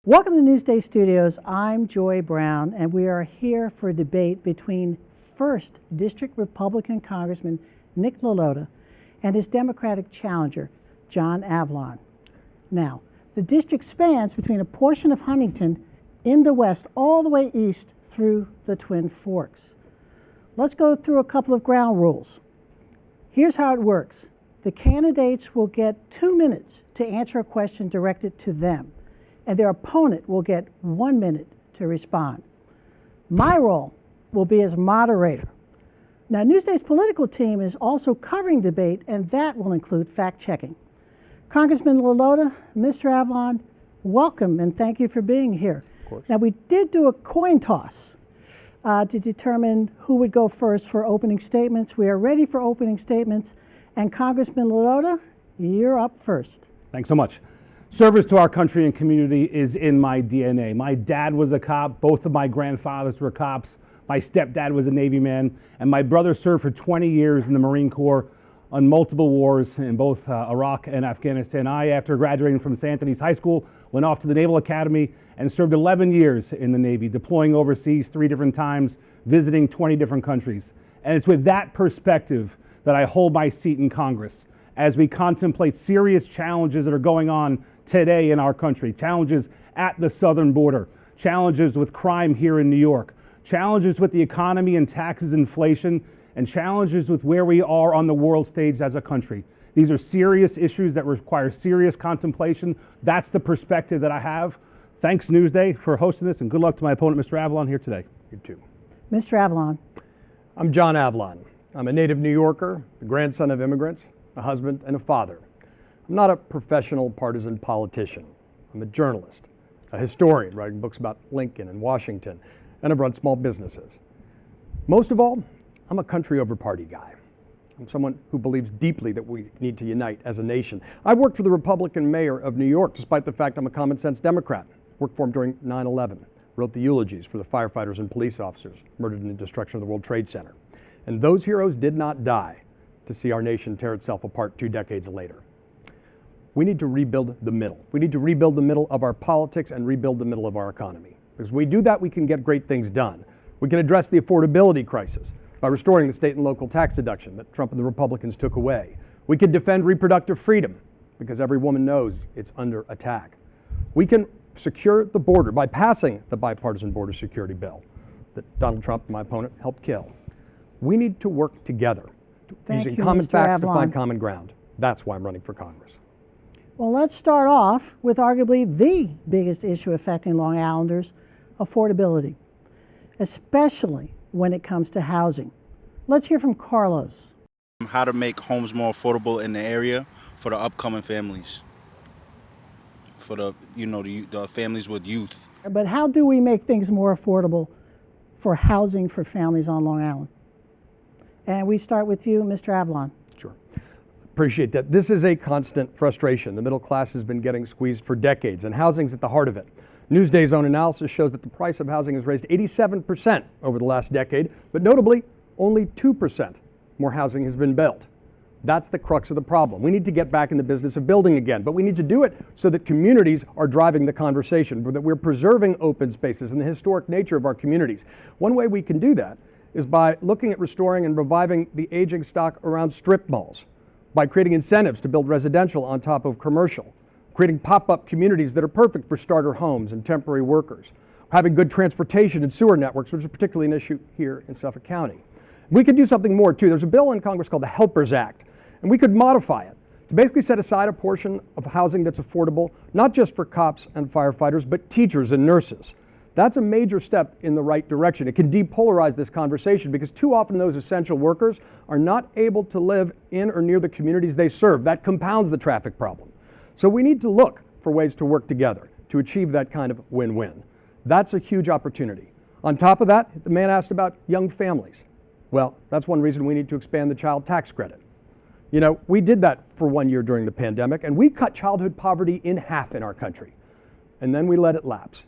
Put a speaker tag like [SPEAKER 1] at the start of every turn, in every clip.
[SPEAKER 1] Welcome to Newsday Studios. I'm Joye Brown, and we are here for a debate between 1st District Republican Congressman Nick LaLota and his Democratic challenger, John Avlon. Now, the district spans between a portion of Huntington in the west all the way east through the Twin Forks. Let's go through a couple of ground rules. Here's how it works. The candidates will get 2 minutes to answer a question directed to them, and their opponent will get 1 minute to respond. My role will be as moderator. Now, Newsday's political team is also covering debate, and that will include fact-checking. Congressman LaLota, Mr. Avlon, welcome, and thank you for being here. Now, we did do a coin toss to determine who would go first for opening statements. We are ready for opening statements, and Congressman LaLota, you're up first.
[SPEAKER 2] Thanks so much. Service to our country and community is in my DNA. My dad was a cop, both of my grandfathers were cops, my stepdad was a Navy man, and my brother served for 20 years in the Marine Corps on multiple wars in both Iraq and Afghanistan. I, after graduating from St. Anthony's High School, went off to the Naval Academy and served 11 years in the Navy, deploying overseas 3 different times, visiting 20 different countries. And it's with that perspective that I hold my seat in Congress as we contemplate serious challenges that are going on today in our country, challenges at the southern border, challenges with crime here in New York, challenges with the economy and taxes, inflation, and challenges with where we are on the world stage as a country. These are serious issues that require serious contemplation. That's the perspective that I have. Thanks, Newsday, for hosting this, and good luck to my opponent, Mr. Avlon, here today.
[SPEAKER 3] You too.
[SPEAKER 1] Mr. Avlon.
[SPEAKER 3] I'm John Avlon. I'm a native New Yorker, the grandson of immigrants, a husband and a father. I'm not a professional partisan politician. I'm a journalist, a historian writing books about Lincoln and Washington, and I've run small businesses. Most of all, I'm a country over party guy. I'm someone who believes deeply that we need to unite as a nation. I worked for the Republican mayor of New York, despite the fact I'm a common sense Democrat. Worked for him during 9/11, wrote the eulogies for the firefighters and police officers murdered in the destruction of the World Trade Center. And those heroes did not die to see our nation tear itself apart 2 decades later. We need to rebuild the middle. We need to rebuild the middle of our politics and rebuild the middle of our economy. Because when we do that, we can get great things done. We can address the affordability crisis by restoring the state and local tax deduction that Trump and the Republicans took away. We can defend reproductive freedom because every woman knows it's under attack. We can secure the border by passing the bipartisan border security bill that Donald Trump, my opponent, helped kill. We need to work together, using common facts to find common ground. That's why I'm running for Congress.
[SPEAKER 1] Well, let's start off with arguably the biggest issue affecting Long Islanders, affordability, especially when it comes to housing. Let's hear from Carlos.
[SPEAKER 4] How to make homes more affordable in the area for the upcoming families, for the families with youth.
[SPEAKER 1] But how do we make things more affordable for housing for families on Long Island? And we start with you, Mr. Avlon.
[SPEAKER 3] Sure. Appreciate that. This is a constant frustration. The middle class has been getting squeezed for decades, and housing's at the heart of it. Newsday's own analysis shows that the price of housing has raised 87% over the last decade, but notably, only 2% more housing has been built. That's the crux of the problem. We need to get back in the business of building again, but we need to do it so that communities are driving the conversation, that we're preserving open spaces and the historic nature of our communities. One way we can do that is by looking at restoring and reviving the aging stock around strip malls, by creating incentives to build residential on top of commercial, creating pop-up communities that are perfect for starter homes and temporary workers, having good transportation and sewer networks, which is particularly an issue here in Suffolk County. We could do something more too. There's a bill in Congress called the Helpers Act, and we could modify it to basically set aside a portion of housing that's affordable, not just for cops and firefighters, but teachers and nurses. That's a major step in the right direction. It can depolarize this conversation because too often those essential workers are not able to live in or near the communities they serve. That compounds the traffic problem. So we need to look for ways to work together to achieve that kind of win-win. That's a huge opportunity. On top of that, the man asked about young families. Well, that's one reason we need to expand the child tax credit. You know, we did that for 1 year during the pandemic, and we cut childhood poverty in half in our country. And then we let it lapse.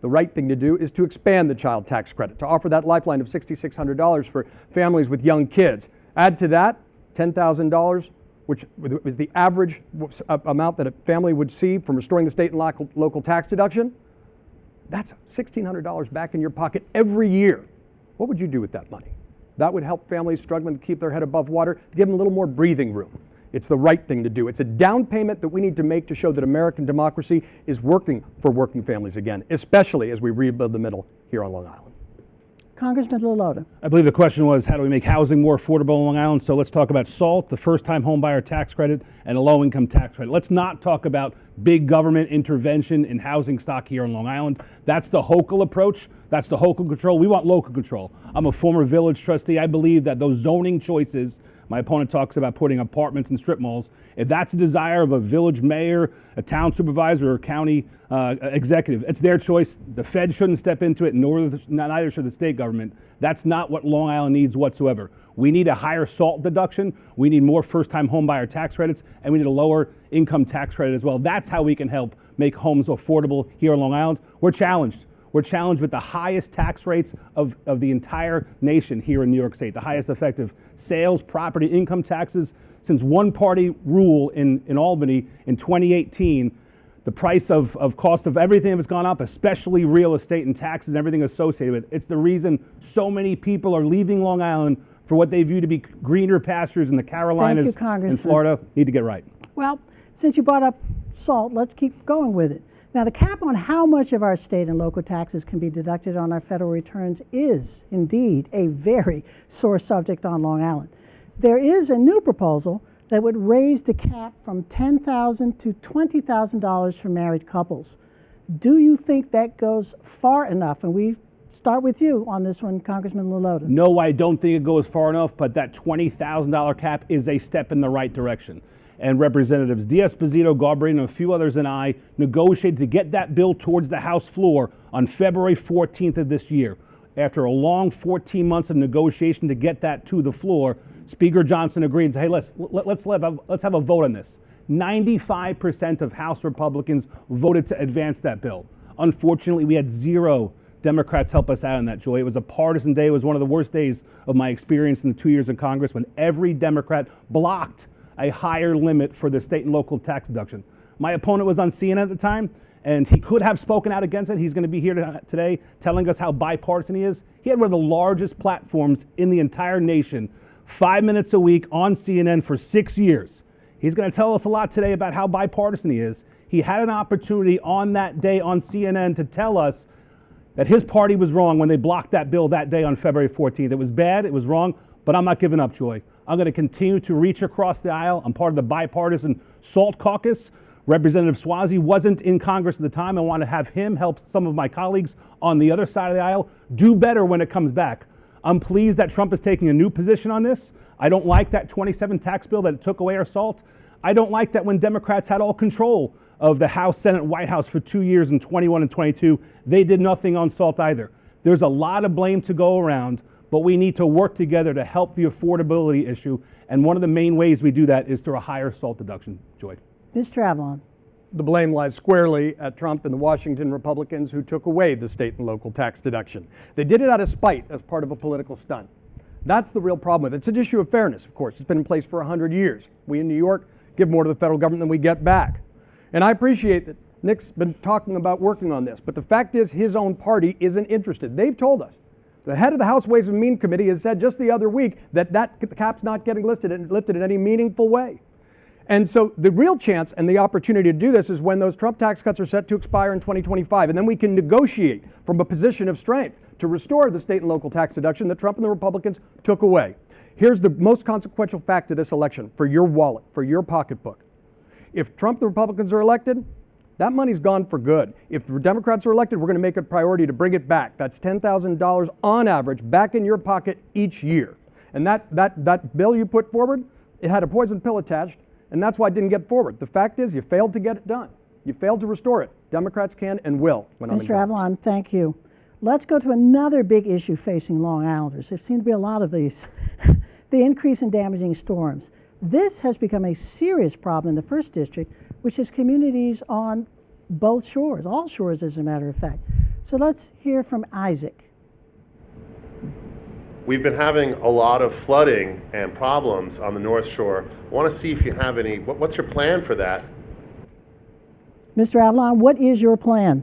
[SPEAKER 3] The right thing to do is to expand the child tax credit, to offer that lifeline of $6,600 for families with young kids. Add to that $10,000 which is the average amount that a family would see from restoring the state and local tax deduction, that's $1,600 back in your pocket every year. What would you do with that money? That would help families struggling to keep their head above water, give them a little more breathing room. It's the right thing to do. It's a down payment that we need to make to show that American democracy is working for working families again, especially as we rebuild the middle here on Long Island.
[SPEAKER 1] Congressman LaLota.
[SPEAKER 2] I believe the question was, how do we make housing more affordable on Long Island? So let's talk about SALT, the first-time homebuyer tax credit, and a low-income tax credit. Let's not talk about big government intervention in housing stock here on Long Island. That's the Hochul approach. That's the Hochul control. We want local control. I'm a former village trustee. I believe that those zoning choices, my opponent talks about putting apartments in strip malls, if that's a desire of a village mayor, a town supervisor, or a county executive, it's their choice. The Fed shouldn't step into it, neither should the state government. That's not what Long Island needs whatsoever. We need a higher SALT deduction, we need more first-time homebuyer tax credits, and we need a lower income tax credit as well. That's how we can help make homes affordable here on Long Island. We're challenged. We're challenged with the highest tax rates of the entire nation here in New York State, the highest effective sales, property, income taxes. Since one-party rule in Albany in 2018, the price of cost of everything has gone up, especially real estate and taxes and everything associated with it. It's the reason so many people are leaving Long Island for what they view to be greener pastures in the Carolinas and Florida. Need to get right.
[SPEAKER 1] Well, since you brought up SALT, let's keep going with it. Now, the cap on how much of our state and local taxes can be deducted on our federal returns is indeed a very sore subject on Long Island. There is a new proposal that would raise the cap from $10,000 to $20,000 for married couples. Do you think that goes far enough? And we start with you on this one, Congressman LaLota.
[SPEAKER 2] No, I don't think it goes far enough, but that $20,000 cap is a step in the right direction. And Representatives Diaz-Pazito, Galbraith, and a few others and I negotiated to get that bill towards the House floor on February 14th of this year. After a long 14 months of negotiation to get that to the floor, Speaker Johnson agreed and said, hey, let's have a vote on this. 95% of House Republicans voted to advance that bill. Unfortunately, we had 0 Democrats help us out on that, Joy. It was a partisan day. It was one of the worst days of my experience in the 2 years in Congress when every Democrat blocked a higher limit for the state and local tax deduction. My opponent was on CNN at the time, and he could have spoken out against it. He's going to be here today telling us how bipartisan he is. He had one of the largest platforms in the entire nation, 5 minutes a week on CNN for 6 years. He's going to tell us a lot today about how bipartisan he is. He had an opportunity on that day on CNN to tell us that his party was wrong when they blocked that bill that day on February 14th. It was bad, it was wrong, but I'm not giving up, Joy. I'm going to continue to reach across the aisle. I'm part of the bipartisan SALT caucus. Representative Swazi wasn't in Congress at the time. I want to have him help some of my colleagues on the other side of the aisle do better when it comes back. I'm pleased that Trump is taking a new position on this. I don't like that 27 tax bill that took away our SALT. I don't like that when Democrats had all control of the House, Senate, White House for 2 years in 21 and 22, they did nothing on SALT either. There's a lot of blame to go around, but we need to work together to help the affordability issue. And one of the main ways we do that is through a higher SALT deduction. Joy.
[SPEAKER 1] Mr. Avlon.
[SPEAKER 3] The blame lies squarely at Trump and the Washington Republicans who took away the state and local tax deduction. They did it out of spite as part of a political stunt. That's the real problem with it. It's an issue of fairness, of course. It's been in place for 100 years. We in New York give more to the federal government than we get back. And I appreciate that Nick's been talking about working on this, but the fact is his own party isn't interested. They've told us. The head of the House Ways and Means Committee has said just the other week that the cap's not getting lifted in any meaningful way. And so the real chance and the opportunity to do this is when those Trump tax cuts are set to expire in 2025, and then we can negotiate from a position of strength to restore the state and local tax deduction that Trump and the Republicans took away. Here's the most consequential fact of this election for your wallet, for your pocketbook. If Trump and the Republicans are elected, that money's gone for good. If the Democrats are elected, we're going to make it a priority to bring it back. That's $10,000 on average back in your pocket each year. And that bill you put forward, it had a poison pill attached, and that's why it didn't get forward. The fact is you failed to get it done. You failed to restore it. Democrats can and will.
[SPEAKER 1] Mr. Avlon, thank you. Let's go to another big issue facing Long Islanders. There seem to be a lot of these. The increase in damaging storms. This has become a serious problem in the First District, which has communities on both shores, all shores as a matter of fact. So let's hear from Isaac.
[SPEAKER 5] We've been having a lot of flooding and problems on the North Shore. I want to see if you have any, what's your plan for that?
[SPEAKER 1] Mr. Avlon, what is your plan?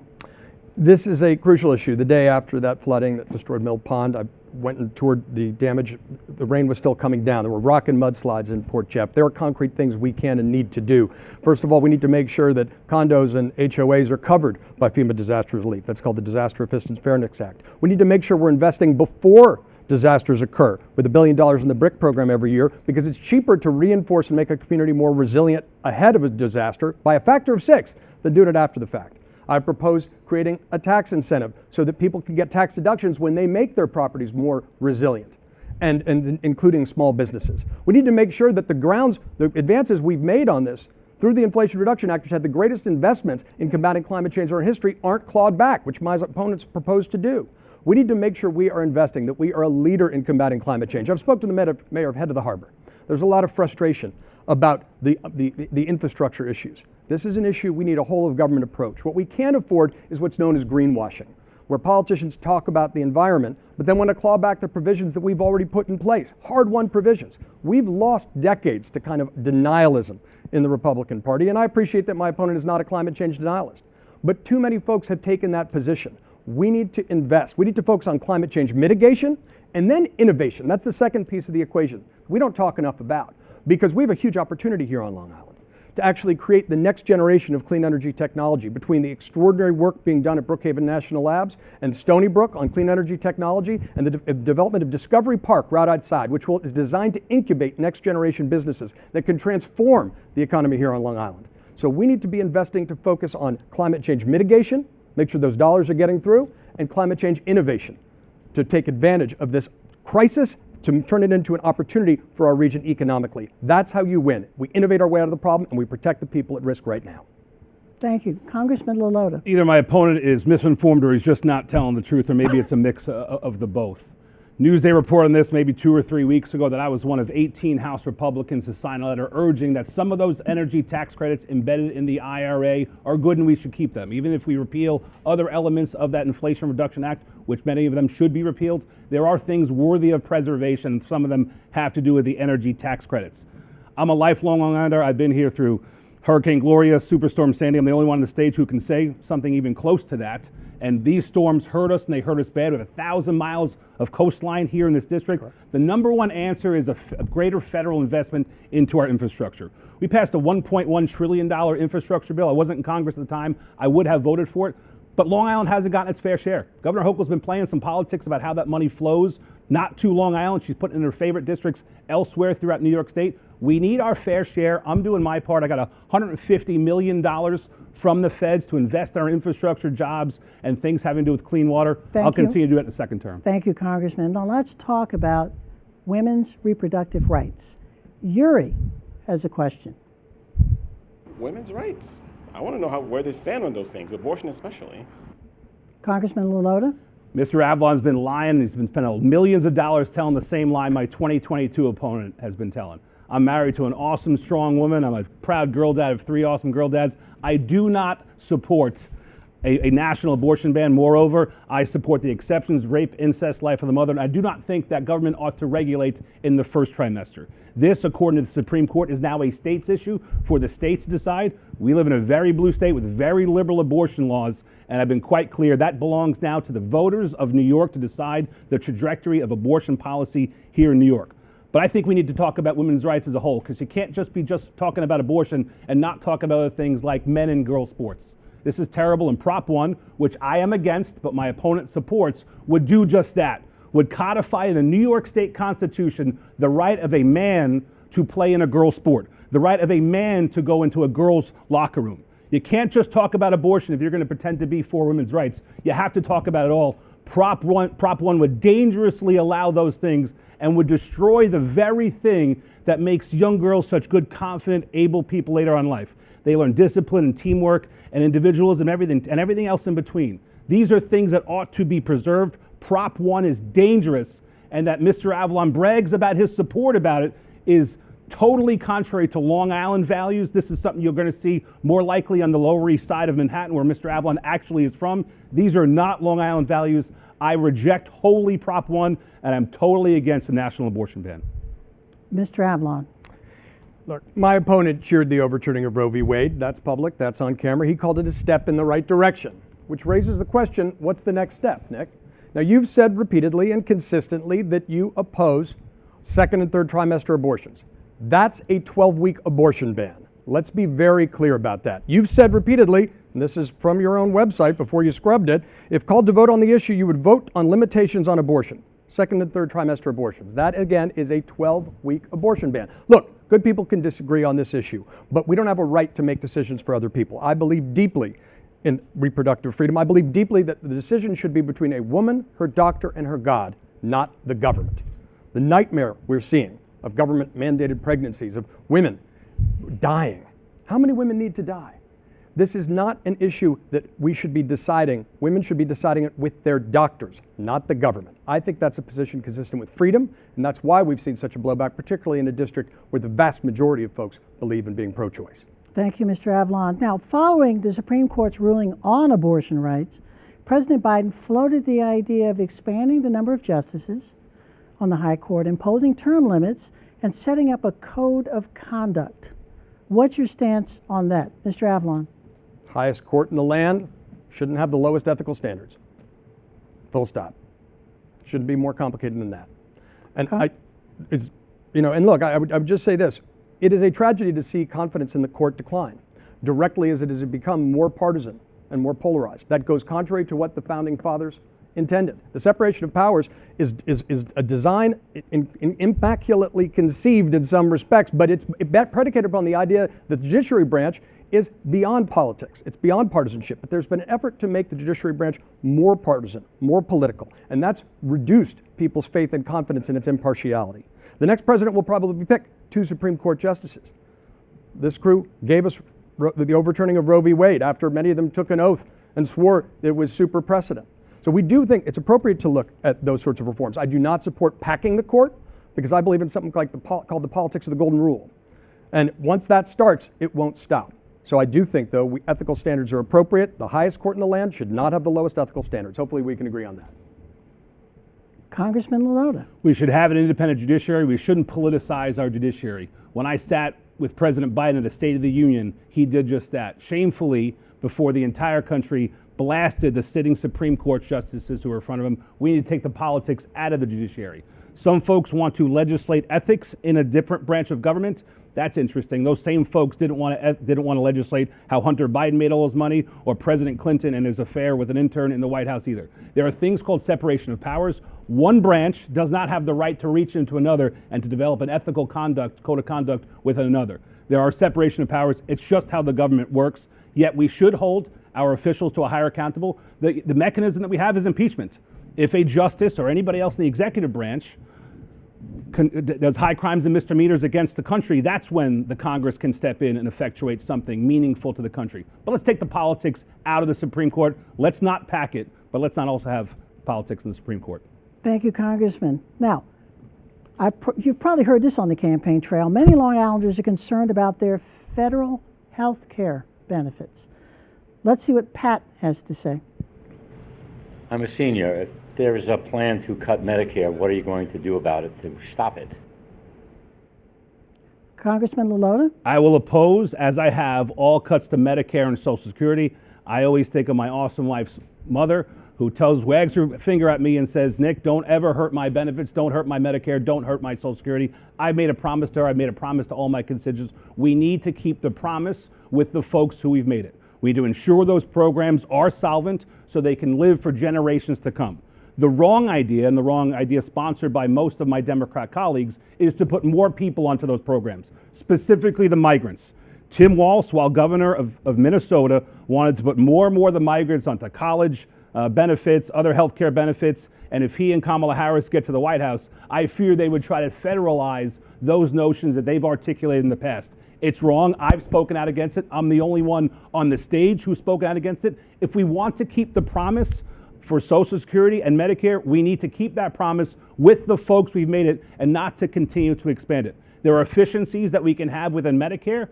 [SPEAKER 3] This is a crucial issue. The day after that flooding that destroyed Mill Pond, I went and toured the damage. The rain was still coming down. There were rock and mudslides in Port Jeff. There are concrete things we can and need to do. First of all, we need to make sure that condos and HOAs are covered by FEMA disaster relief. That's called the Disaster Assistance Fairness Act. We need to make sure we're investing before disasters occur with $1 billion in the BRIC program every year, because it's cheaper to reinforce and make a community more resilient ahead of a disaster by a factor of 6 than doing it after the fact. I propose creating a tax incentive so that people can get tax deductions when they make their properties more resilient, and including small businesses. We need to make sure that the advances we've made on this through the Inflation Reduction Act, which had the greatest investments in combating climate change in our history, aren't clawed back, which my opponents propose to do. We need to make sure we are investing, that we are a leader in combating climate change. I've spoken to the mayor of Head of the Harbor. There's a lot of frustration about the infrastructure issues. This is an issue we need a whole of government approach. What we can't afford is what's known as greenwashing, where politicians talk about the environment, but then want to claw back the provisions that we've already put in place, hard-won provisions. We've lost decades to kind of denialism in the Republican Party, and I appreciate that my opponent is not a climate change denialist. But too many folks have taken that position. We need to invest. We need to focus on climate change mitigation and then innovation. That's the second piece of the equation we don't talk enough about, because we have a huge opportunity here on Long Island to actually create the next generation of clean energy technology between the extraordinary work being done at Brookhaven National Labs and Stony Brook on clean energy technology, and the development of Discovery Park right outside, which is designed to incubate next generation businesses that can transform the economy here on Long Island. So we need to be investing to focus on climate change mitigation, make sure those dollars are getting through, and climate change innovation to take advantage of this crisis to turn it into an opportunity for our region economically. That's how you win. We innovate our way out of the problem, and we protect the people at risk right now.
[SPEAKER 1] Thank you. Congressman LaLota.
[SPEAKER 2] Either my opponent is misinformed or he's just not telling the truth, or maybe it's a mix of the both. Newsday reported on this maybe 2 or 3 weeks ago that I was one of 18 House Republicans to sign a letter urging that some of those energy tax credits embedded in the IRA are good and we should keep them. Even if we repeal other elements of that Inflation Reduction Act, which many of them should be repealed, there are things worthy of preservation. Some of them have to do with the energy tax credits. I'm a lifelong Long Islander. I've been here through Hurricane Gloria, Superstorm Sandy. I'm the only one on the stage who can say something even close to that. And these storms hurt us, and they hurt us bad. We have 1,000 miles of coastline here in this district. Correct. The number one answer is a greater federal investment into our infrastructure. We passed a $1.1 trillion infrastructure bill. I wasn't in Congress at the time. I would have voted for it. But Long Island hasn't gotten its fair share. Governor Hochul's been playing some politics about how that money flows, not to Long Island. She's putting in her favorite districts elsewhere throughout New York State. We need our fair share. I'm doing my part. I got $150 million from the feds to invest in our infrastructure, jobs, and things having to do with clean water. I'll continue to do it in the second term.
[SPEAKER 1] Thank you, Congressman. Now let's talk about women's reproductive rights. Joye has a question.
[SPEAKER 6] Women's rights. I want to know where they stand on those things, abortion especially.
[SPEAKER 1] Congressman LaLota?
[SPEAKER 2] Mr. Avlon's been lying. He's been spending millions of dollars telling the same lie my 2022 opponent has been telling. I'm married to an awesome, strong woman. I'm a proud girl dad of 3 awesome girl dads. I do not support a national abortion ban. Moreover, I support the exceptions, rape, incest, life of the mother, and I do not think that government ought to regulate in the first trimester. This, according to the Supreme Court, is now a state's issue for the states to decide. We live in a very blue state with very liberal abortion laws, and I've been quite clear that belongs now to the voters of New York to decide the trajectory of abortion policy here in New York. But I think we need to talk about women's rights as a whole, because you can't just be talking about abortion and not talk about other things like men and girl sports. This is terrible, and Prop 1, which I am against, but my opponent supports, would do just that, would codify in the New York State Constitution the right of a man to play in a girl's sport, the right of a man to go into a girl's locker room. You can't just talk about abortion if you're going to pretend to be for women's rights. You have to talk about it all. Prop 1 would dangerously allow those things and would destroy the very thing that makes young girls such good, confident, able people later on in life. They learn discipline and teamwork and individualism and everything else in between. These are things that ought to be preserved. Prop 1 is dangerous, and that Mr. Avlon brags about his support about it is totally contrary to Long Island values. This is something you're going to see more likely on the Lower East Side of Manhattan, where Mr. Avlon actually is from. These are not Long Island values. I reject wholly Prop 1, and I'm totally against the national abortion ban.
[SPEAKER 1] Mr. Avlon.
[SPEAKER 3] Look, my opponent cheered the overturning of Roe v. Wade. That's public, that's on camera. He called it a step in the right direction, which raises the question, what's the next step, Nick? Now, you've said repeatedly and consistently that you oppose second and third trimester abortions. That's a 12-week abortion ban. Let's be very clear about that. You've said repeatedly, and this is from your own website before you scrubbed it, if called to vote on the issue, you would vote on limitations on abortion, second and third trimester abortions. That, again, is a 12-week abortion ban. Look, good people can disagree on this issue, but we don't have a right to make decisions for other people. I believe deeply in reproductive freedom. I believe deeply that the decision should be between a woman, her doctor, and her God, not the government. The nightmare we're seeing of government-mandated pregnancies, of women dying. How many women need to die? This is not an issue that we should be deciding. Women should be deciding it with their doctors, not the government. I think that's a position consistent with freedom, and that's why we've seen such a blowback, particularly in a district where the vast majority of folks believe in being pro-choice.
[SPEAKER 1] Thank you, Mr. Avlon. Now, following the Supreme Court's ruling on abortion rights, President Biden floated the idea of expanding the number of justices on the High Court, imposing term limits, and setting up a code of conduct. What's your stance on that, Mr. Avlon?
[SPEAKER 3] Highest court in the land shouldn't have the lowest ethical standards. Full stop. Shouldn't be more complicated than that. And I would just say this. It is a tragedy to see confidence in the court decline, directly as it has become more partisan and more polarized. That goes contrary to what the founding fathers intended. The separation of powers is a design immaculately conceived in some respects, but it's predicated upon the idea that the judiciary branch is beyond politics. It's beyond partisanship. But there's been an effort to make the judiciary branch more partisan, more political, and that's reduced people's faith and confidence in its impartiality. The next president will probably pick 2 Supreme Court justices. This crew gave us the overturning of Roe v. Wade after many of them took an oath and swore it was super precedent. So we do think it's appropriate to look at those sorts of reforms. I do not support packing the court because I believe in something like called the politics of the golden rule. And once that starts, it won't stop. So I do think, though, ethical standards are appropriate. The highest court in the land should not have the lowest ethical standards. Hopefully we can agree on that.
[SPEAKER 1] Congressman LaLota.
[SPEAKER 2] We should have an independent judiciary. We shouldn't politicize our judiciary. When I sat with President Biden at the State of the Union, he did just that. Shamefully, before the entire country blasted the sitting Supreme Court justices who were in front of him, we need to take the politics out of the judiciary. Some folks want to legislate ethics in a different branch of government. That's interesting. Those same folks didn't want to legislate how Hunter Biden made all his money, or President Clinton and his affair with an intern in the White House either. There are things called separation of powers. One branch does not have the right to reach into another and to develop an ethical code of conduct with another. There are separation of powers. It's just how the government works. Yet we should hold our officials to a higher accountable. The mechanism that we have is impeachment. If a justice or anybody else in the executive branch does high crimes and misdemeanors against the country, that's when the Congress can step in and effectuate something meaningful to the country. But let's take the politics out of the Supreme Court. Let's not pack it, but let's not also have politics in the Supreme Court.
[SPEAKER 1] Thank you, Congressman. Now, you've probably heard this on the campaign trail. Many Long Islanders are concerned about their federal health care benefits. Let's see what Pat has to say.
[SPEAKER 7] I'm a senior. If there is a plan to cut Medicare, what are you going to do about it to stop it?
[SPEAKER 1] Congressman LaLota?
[SPEAKER 2] I will oppose, as I have, all cuts to Medicare and Social Security. I always think of my awesome wife's mother, who wags her finger at me and says, Nick, don't ever hurt my benefits, don't hurt my Medicare, don't hurt my Social Security. I made a promise to her, I made a promise to all my constituents. We need to keep the promise with the folks who we've made it. We need to ensure those programs are solvent so they can live for generations to come. The wrong idea, and the wrong idea sponsored by most of my Democrat colleagues, is to put more people onto those programs, specifically the migrants. Tim Walz, while governor of Minnesota, wanted to put more and more of the migrants onto college benefits, other health care benefits, and if he and Kamala Harris get to the White House, I fear they would try to federalize those notions that they've articulated in the past. It's wrong. I've spoken out against it. I'm the only one on the stage who's spoken out against it. If we want to keep the promise for Social Security and Medicare, we need to keep that promise with the folks we've made it and not to continue to expand it. There are efficiencies that we can have within Medicare,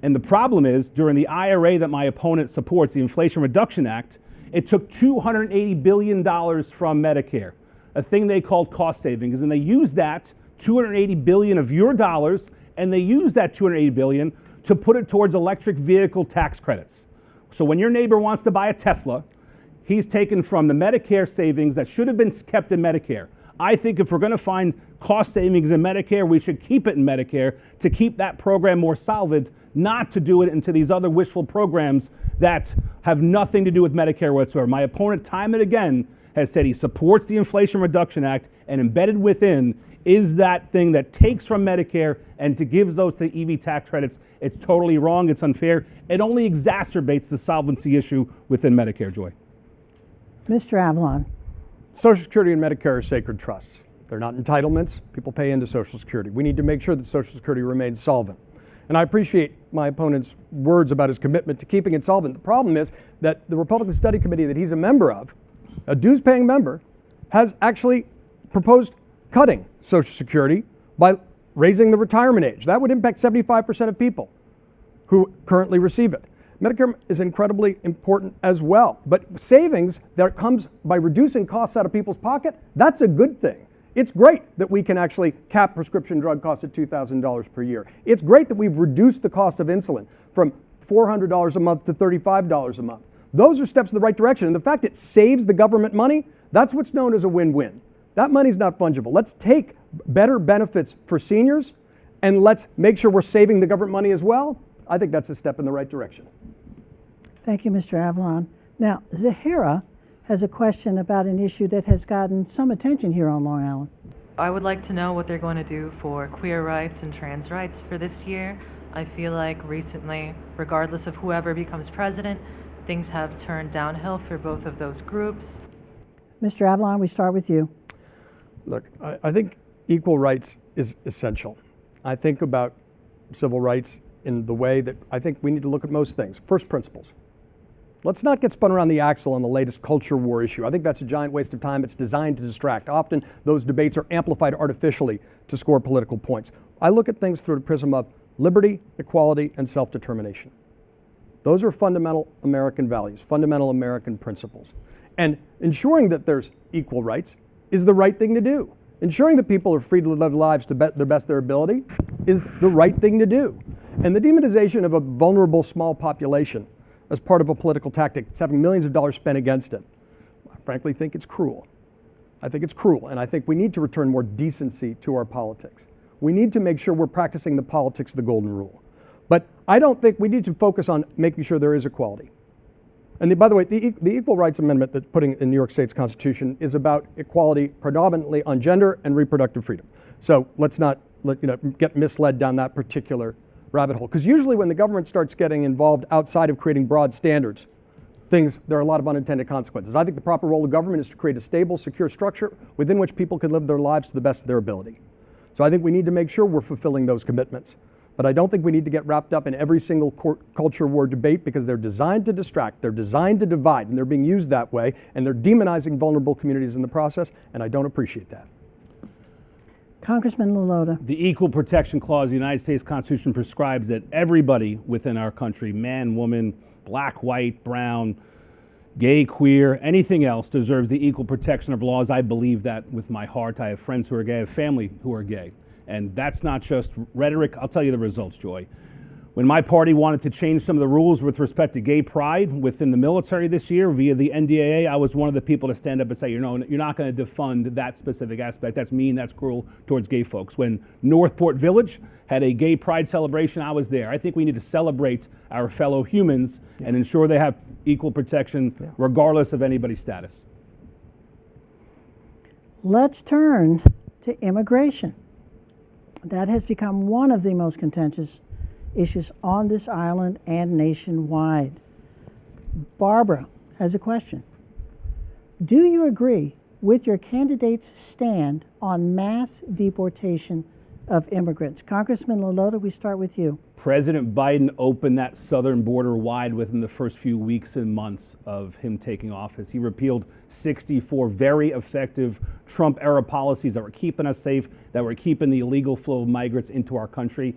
[SPEAKER 2] and the problem is, during the IRA that my opponent supports, the Inflation Reduction Act, It took $280 billion from Medicare, a thing they called cost savings, and they used that $280 billion of your dollars, and they used that $280 billion to put it towards electric vehicle tax credits. So when your neighbor wants to buy a Tesla, he's taken from the Medicare savings that should have been kept in Medicare. I think if we're going to find cost savings in Medicare, we should keep it in Medicare to keep that program more solvent, not to do it into these other wishful programs that have nothing to do with Medicare whatsoever. My opponent, time and again, has said he supports the Inflation Reduction Act, and embedded within is that thing that takes from Medicare and to gives those to EV tax credits. It's totally wrong. It's unfair. It only exacerbates the solvency issue within Medicare, Joy.
[SPEAKER 1] Mr. Avlon.
[SPEAKER 3] Social Security and Medicare are sacred trusts. They're not entitlements. People pay into Social Security. We need to make sure that Social Security remains solvent. And I appreciate my opponent's words about his commitment to keeping it solvent. The problem is that the Republican Study Committee that he's a member of, a dues-paying member, has actually proposed cutting Social Security by raising the retirement age. That would impact 75% of people who currently receive it. Medicare is incredibly important as well, but savings that comes by reducing costs out of people's pocket, that's a good thing. It's great that we can actually cap prescription drug costs at $2,000 per year. It's great that we've reduced the cost of insulin from $400 a month to $35 a month. Those are steps in the right direction, and the fact it saves the government money, that's what's known as a win-win. That money's not fungible. Let's take better benefits for seniors, and let's make sure we're saving the government money as well. I think that's a step in the right direction.
[SPEAKER 1] Thank you, Mr. Avlon. Now, Zahara has a question about an issue that has gotten some attention here on Long Island.
[SPEAKER 8] I would like to know what they're going to do for queer rights and trans rights for this year. I feel like recently, regardless of whoever becomes president, things have turned downhill for both of those groups.
[SPEAKER 1] Mr. Avlon, we start with you.
[SPEAKER 3] Look, I think equal rights is essential. I think about civil rights in the way that I think we need to look at most things. First principles. Let's not get spun around the axle on the latest culture war issue. I think that's a giant waste of time. It's designed to distract. Often those debates are amplified artificially to score political points. I look at things through the prism of liberty, equality, and self-determination. Those are fundamental American values, fundamental American principles. And ensuring that there's equal rights is the right thing to do. Ensuring that people are free to live lives to the best of their ability is the right thing to do. And the demonization of a vulnerable small population as part of a political tactic that's having millions of dollars spent against it, I frankly think it's cruel. I think it's cruel, and I think we need to return more decency to our politics. We need to make sure we're practicing the politics of the golden rule. But I don't think we need to focus on making sure there is equality. And by the way, the Equal Rights Amendment that's putting in New York State's Constitution is about equality predominantly on gender and reproductive freedom. So let's not get misled down that particular rabbit hole. Because usually when the government starts getting involved outside of creating broad standards, there are a lot of unintended consequences. I think the proper role of government is to create a stable, secure structure within which people can live their lives to the best of their ability. So I think we need to make sure we're fulfilling those commitments. But I don't think we need to get wrapped up in every single culture war debate, because they're designed to distract, they're designed to divide, and they're being used that way, and they're demonizing vulnerable communities in the process, and I don't appreciate that.
[SPEAKER 1] Congressman LaLota.
[SPEAKER 2] The Equal Protection Clause of the United States Constitution prescribes that everybody within our country, man, woman, black, white, brown, gay, queer, anything else, deserves the equal protection of laws. I believe that with my heart. I have friends who are gay, I have family who are gay. And that's not just rhetoric. I'll tell you the results, Joy. When my party wanted to change some of the rules with respect to gay pride within the military this year via the NDAA, I was one of the people to stand up and say, you're not going to defund that specific aspect. That's mean, that's cruel towards gay folks. When Northport Village had a gay pride celebration, I was there. I think we need to celebrate our fellow humans and ensure they have equal protection regardless of anybody's status.
[SPEAKER 1] Let's turn to immigration. That has become one of the most contentious issues on this island and nationwide. Barbara has a question. Do you agree with your candidate's stand on mass deportation of immigrants? Congressman LaLota, we start with you.
[SPEAKER 2] President Biden opened that southern border wide within the first few weeks and months of him taking office. He repealed 64 very effective Trump-era policies that were keeping us safe, that were keeping the illegal flow of migrants into our country.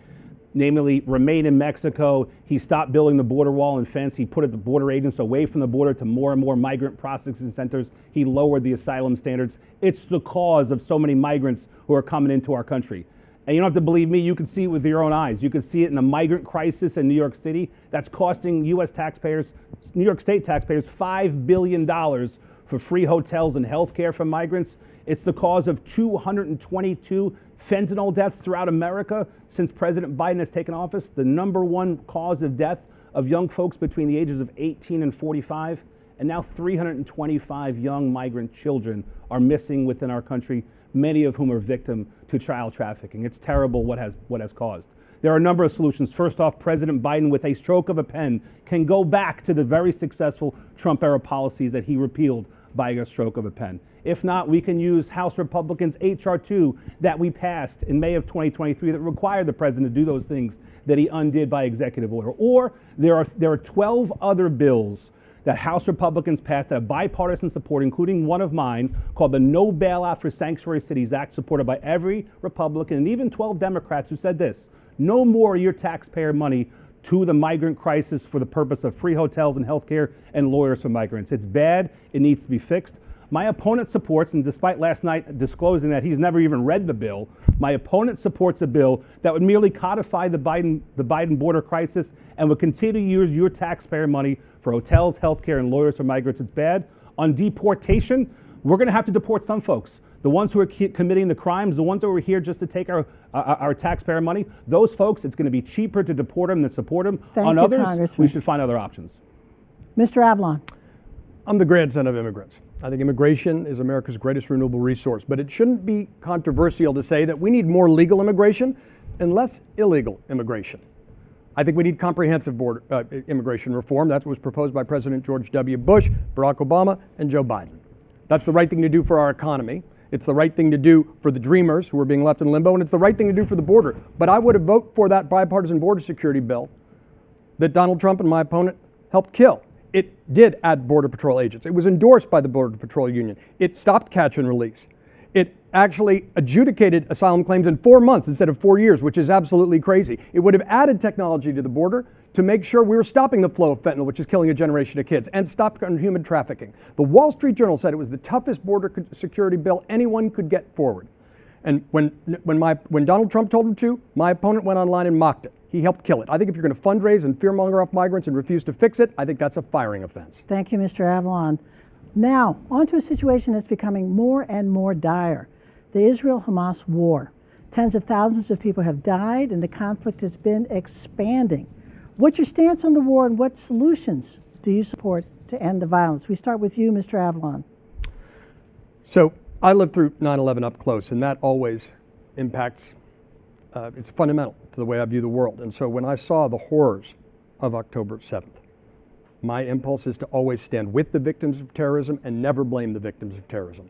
[SPEAKER 2] namely remain in Mexico. He stopped building the border wall and fence. He put the border agents away from the border to more and more migrant processing centers. He lowered the asylum standards. It's the cause of so many migrants who are coming into our country. And you don't have to believe me, you can see it with your own eyes. You can see it in the migrant crisis in New York City. That's costing U.S. taxpayers, New York State taxpayers, $5 billion for free hotels and health care for migrants. It's the cause of 222 fentanyl deaths throughout America since President Biden has taken office. The #1 cause of death of young folks between the ages of 18 and 45. And now 325 young migrant children are missing within our country, many of whom are victim to child trafficking. It's terrible what has caused. There are a number of solutions. First off, President Biden, with a stroke of a pen, can go back to the very successful Trump-era policies that he repealed by a stroke of a pen. If not, we can use House Republicans' H.R. 2 that we passed in May of 2023 that required the president to do those things that he undid by executive order. Or there are 12 other bills that House Republicans passed that have bipartisan support, including one of mine called the No Bailout for Sanctuary Cities Act, supported by every Republican and even 12 Democrats who said this: no more of your taxpayer money to the migrant crisis for the purpose of free hotels and health care and lawyers for migrants. It's bad. It needs to be fixed. My opponent supports, and despite last night disclosing that he's never even read the bill, my opponent supports a bill that would merely codify the Biden border crisis and would continue to use your taxpayer money for hotels, healthcare, and lawyers for migrants. It's bad. On deportation, we're going to have to deport some folks. The ones who are committing the crimes, the ones that were here just to take our taxpayer money, those folks, it's going to be cheaper to deport them than support them. On others,
[SPEAKER 1] Congressman.
[SPEAKER 2] we should find other options.
[SPEAKER 1] Mr. Avlon.
[SPEAKER 3] I'm the grandson of immigrants. I think immigration is America's greatest renewable resource, but it shouldn't be controversial to say that we need more legal immigration and less illegal immigration. I think we need comprehensive immigration reform. That's what was proposed by President George W. Bush, Barack Obama, and Joe Biden. That's the right thing to do for our economy. It's the right thing to do for the dreamers who are being left in limbo, and it's the right thing to do for the border. But I would have voted for that bipartisan border security bill that Donald Trump and my opponent helped kill. It did add Border Patrol agents. It was endorsed by the Border Patrol Union. It stopped catch and release. It actually adjudicated asylum claims in 4 months instead of 4 years, which is absolutely crazy. It would have added technology to the border to make sure we were stopping the flow of fentanyl, which is killing a generation of kids, and stopped human trafficking. The Wall Street Journal said it was the toughest border security bill anyone could get forward. And when Donald Trump told him to, my opponent went online and mocked it. He helped kill it. I think if you're going to fundraise and fearmonger off migrants and refuse to fix it, I think that's a firing offense.
[SPEAKER 1] Thank you, Mr. Avlon. Now, on to a situation that's becoming more and more dire. The Israel-Hamas war. Tens of thousands of people have died, and the conflict has been expanding. What's your stance on the war, and what solutions do you support to end the violence? We start with you, Mr. Avlon.
[SPEAKER 3] So I lived through 9/11 up close, and that always impacts, it's fundamental to the way I view the world. And so when I saw the horrors of October 7th, my impulse is to always stand with the victims of terrorism and never blame the victims of terrorism.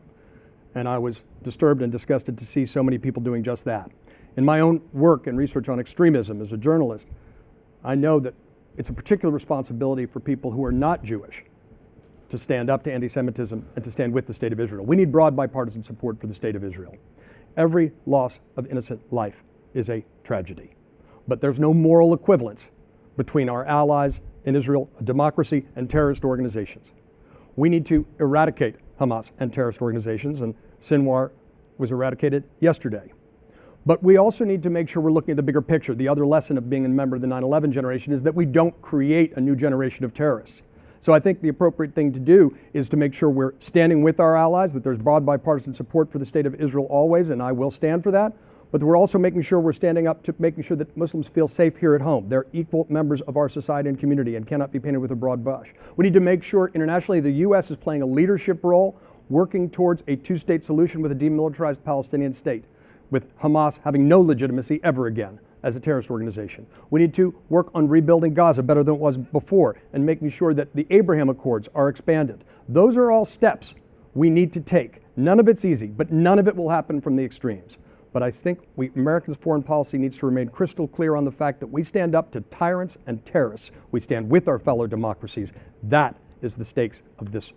[SPEAKER 3] And I was disturbed and disgusted to see so many people doing just that. In my own work and research on extremism as a journalist, I know that it's a particular responsibility for people who are not Jewish to stand up to anti-Semitism and to stand with the State of Israel. We need broad bipartisan support for the State of Israel. Every loss of innocent life is a tragedy. But there's no moral equivalence between our allies in Israel, a democracy, and terrorist organizations. We need to eradicate Hamas and terrorist organizations, and Sinwar was eradicated yesterday. But we also need to make sure we're looking at the bigger picture. The other lesson of being a member of the 9/11 generation is that we don't create a new generation of terrorists. So I think the appropriate thing to do is to make sure we're standing with our allies, that there's broad bipartisan support for the State of Israel always, and I will stand for that. But we're also making sure we're standing up to making sure that Muslims feel safe here at home. They're equal members of our society and community and cannot be painted with a broad brush. We need to make sure internationally the U.S. is playing a leadership role, working towards a two-state solution with a demilitarized Palestinian state, with Hamas having no legitimacy ever again as a terrorist organization. We need to work on rebuilding Gaza better than it was before and making sure that the Abraham Accords are expanded. Those are all steps we need to take. None of it's easy, but none of it will happen from the extremes. But I think Americans' foreign policy needs to remain crystal clear on the fact that we stand up to tyrants and terrorists. We stand with our fellow democracies. That is the stakes of this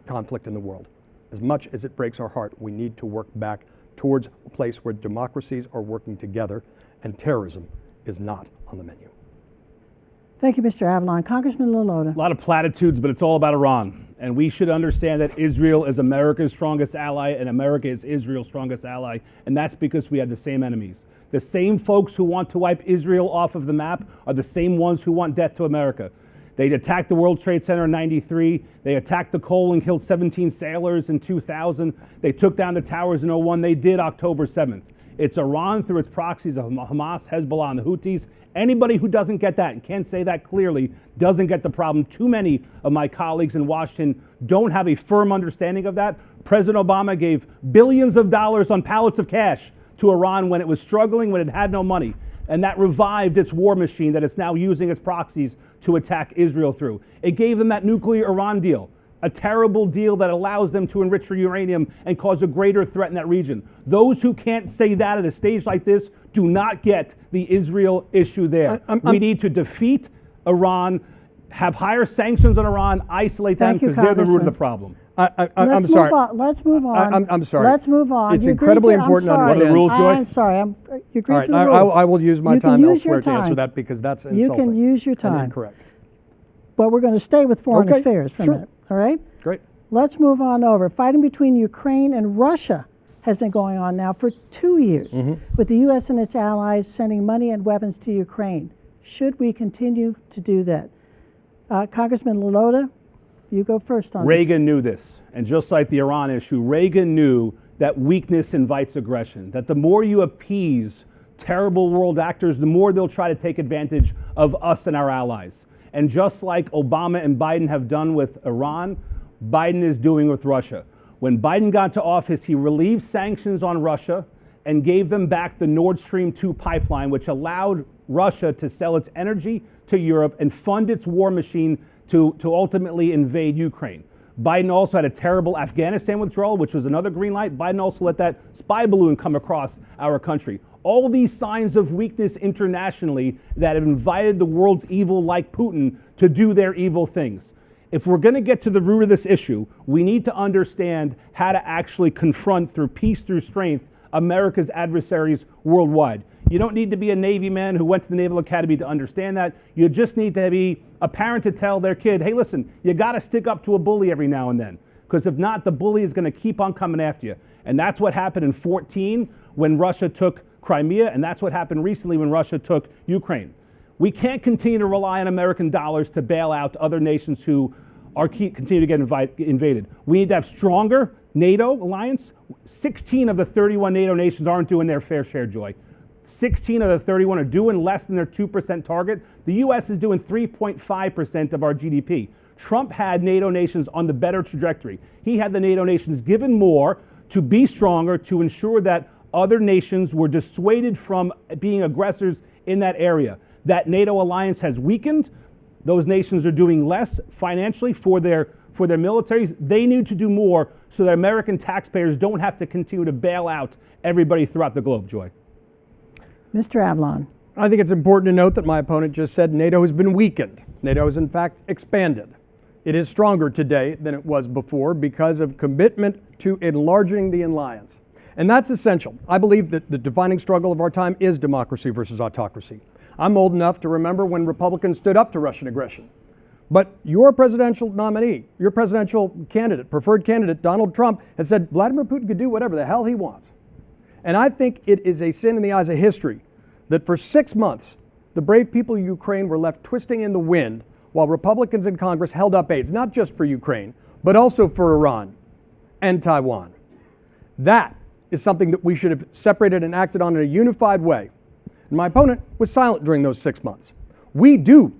[SPEAKER 3] conflict in the world. As much as it breaks our heart, we need to work back towards a place where democracies are working together and terrorism is not on the menu.
[SPEAKER 1] Thank you, Mr. Avlon. Congressman LaLota.
[SPEAKER 2] A lot of platitudes, but it's all about Iran. And we should understand that Israel is America's strongest ally and America is Israel's strongest ally. And that's because we have the same enemies. The same folks who want to wipe Israel off of the map are the same ones who want death to America. They attacked the World Trade Center in '93. They attacked the Cole and killed 17 sailors in 2000. They took down the towers in '01. They did October 7th. It's Iran through its proxies of Hamas, Hezbollah, and the Houthis. Anybody who doesn't get that and can't say that clearly doesn't get the problem. Too many of my colleagues in Washington don't have a firm understanding of that. President Obama gave billions of dollars on pallets of cash to Iran when it was struggling, when it had no money. And that revived its war machine that it's now using its proxies to attack Israel through. It gave them that nuclear Iran deal, a terrible deal that allows them to enrich uranium and cause a greater threat in that region. Those who can't say that at a stage like this do not get the Israel issue there. We need to defeat Iran, have higher sanctions on Iran, isolate them because they're the root of the problem.
[SPEAKER 3] I'm sorry.
[SPEAKER 1] Let's move on.
[SPEAKER 3] I'm sorry.
[SPEAKER 1] Let's move on.
[SPEAKER 3] It's incredibly important to understand.
[SPEAKER 2] What are the rules, Joy?
[SPEAKER 1] I'm sorry. You agreed
[SPEAKER 3] All right,
[SPEAKER 1] to the rules.
[SPEAKER 3] I will use my
[SPEAKER 1] You can
[SPEAKER 3] time
[SPEAKER 1] use
[SPEAKER 3] elsewhere
[SPEAKER 1] your
[SPEAKER 3] to answer
[SPEAKER 1] time.
[SPEAKER 3] that because that's insulting.
[SPEAKER 1] You can use your time.
[SPEAKER 3] And incorrect.
[SPEAKER 1] But we're going to stay with foreign
[SPEAKER 3] Okay,
[SPEAKER 1] affairs for
[SPEAKER 3] sure.
[SPEAKER 1] a minute. All right?
[SPEAKER 3] Great.
[SPEAKER 1] Let's move on over. Fighting between Ukraine and Russia has been going on now for 2 years, with the U.S. and its allies sending money and weapons to Ukraine. Should we continue to do that? Congressman LaLota, you go first on this.
[SPEAKER 2] Reagan knew this. And just like the Iran issue, Reagan knew that weakness invites aggression, that the more you appease terrible world actors, the more they'll try to take advantage of us and our allies. And just like Obama and Biden have done with Iran, Biden is doing with Russia. When Biden got to office, he relieved sanctions on Russia and gave them back the Nord Stream 2 pipeline, which allowed Russia to sell its energy to Europe and fund its war machine to ultimately invade Ukraine. Biden also had a terrible Afghanistan withdrawal, which was another green light. Biden also let that spy balloon come across our country. All these signs of weakness internationally that have invited the world's evil, like Putin, to do their evil things. If we're going to get to the root of this issue, we need to understand how to actually confront, through peace, through strength, America's adversaries worldwide. You don't need to be a Navy man who went to the Naval Academy to understand that. You just need to be a parent to tell their kid, hey, listen, you got to stick up to a bully every now and then. Because if not, the bully is going to keep on coming after you. And that's what happened in 2014 when Russia took Crimea, and that's what happened recently when Russia took Ukraine. We can't continue to rely on American dollars to bail out other nations who continue to get invaded. We need to have stronger NATO alliance. 16 of the 31 NATO nations aren't doing their fair share, Joy. 16 of the 31 are doing less than their 2% target. The U.S. is doing 3.5% of our GDP. Trump had NATO nations on the better trajectory. He had the NATO nations given more to be stronger, to ensure that other nations were dissuaded from being aggressors in that area. That NATO alliance has weakened. Those nations are doing less financially for their militaries. They need to do more so that American taxpayers don't have to continue to bail out everybody throughout the globe, Joy.
[SPEAKER 1] Mr. Avlon.
[SPEAKER 3] I think it's important to note that my opponent just said NATO has been weakened. NATO has in fact expanded. It is stronger today than it was before because of commitment to enlarging the alliance. And that's essential. I believe that the defining struggle of our time is democracy versus autocracy. I'm old enough to remember when Republicans stood up to Russian aggression. But your presidential nominee, your presidential candidate, preferred candidate, Donald Trump, has said Vladimir Putin could do whatever the hell he wants. And I think it is a sin in the eyes of history that for 6 months, the brave people of Ukraine were left twisting in the wind while Republicans in Congress held up aids, not just for Ukraine, but also for Iran and Taiwan. That is something that we should have separated and acted on in a unified way. And my opponent was silent during those 6 months. We do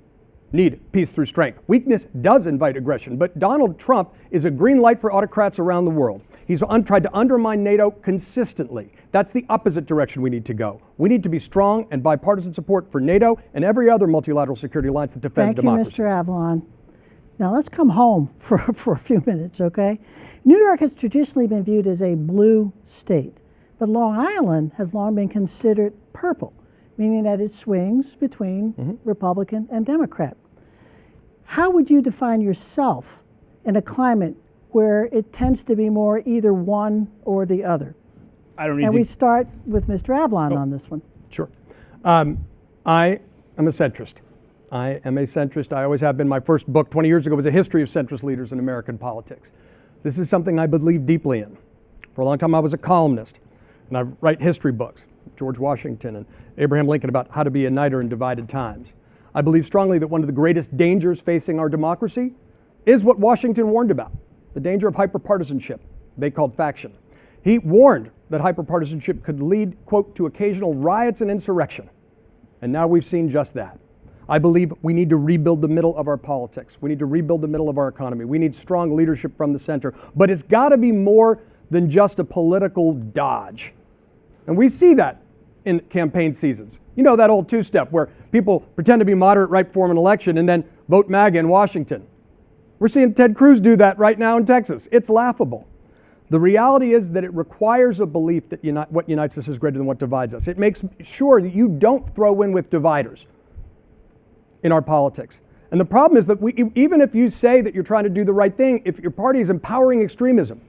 [SPEAKER 3] need peace through strength. Weakness does invite aggression, but Donald Trump is a green light for autocrats around the world. He's tried to undermine NATO consistently. That's the opposite direction we need to go. We need to be strong and bipartisan support for NATO and every other multilateral security alliance that defends democracy.
[SPEAKER 1] Thank you, Mr. Avlon. Now let's come home for a few minutes, okay? New York has traditionally been viewed as a blue state, but Long Island has long been considered purple, meaning that it swings between Republican and Democrat. How would you define yourself in a climate where it tends to be more either one or the other?
[SPEAKER 2] I don't need
[SPEAKER 1] And
[SPEAKER 2] to.
[SPEAKER 1] we start with Mr. Avlon on this one.
[SPEAKER 3] Sure. I am a centrist. I am a centrist. I always have been. My first book 20 years ago was a history of centrist leaders in American politics. This is something I believe deeply in. For a long time I was a columnist, and I write history books, George Washington and Abraham Lincoln, about how to be a uniter in divided times. I believe strongly that one of the greatest dangers facing our democracy is what Washington warned about, the danger of hyperpartisanship, they called faction. He warned that hyperpartisanship could lead, quote, to occasional riots and insurrection. And now we've seen just that. I believe we need to rebuild the middle of our politics. We need to rebuild the middle of our economy. We need strong leadership from the center. But it's got to be more than just a political dodge. And we see that in campaign seasons. You know that old two-step where people pretend to be moderate right before an election and then vote MAGA in Washington. We're seeing Ted Cruz do that right now in Texas. It's laughable. The reality is that it requires a belief that what unites us is greater than what divides us. It makes sure that you don't throw in with dividers in our politics. And the problem is that even if you say that you're trying to do the right thing, if your party is empowering extremism,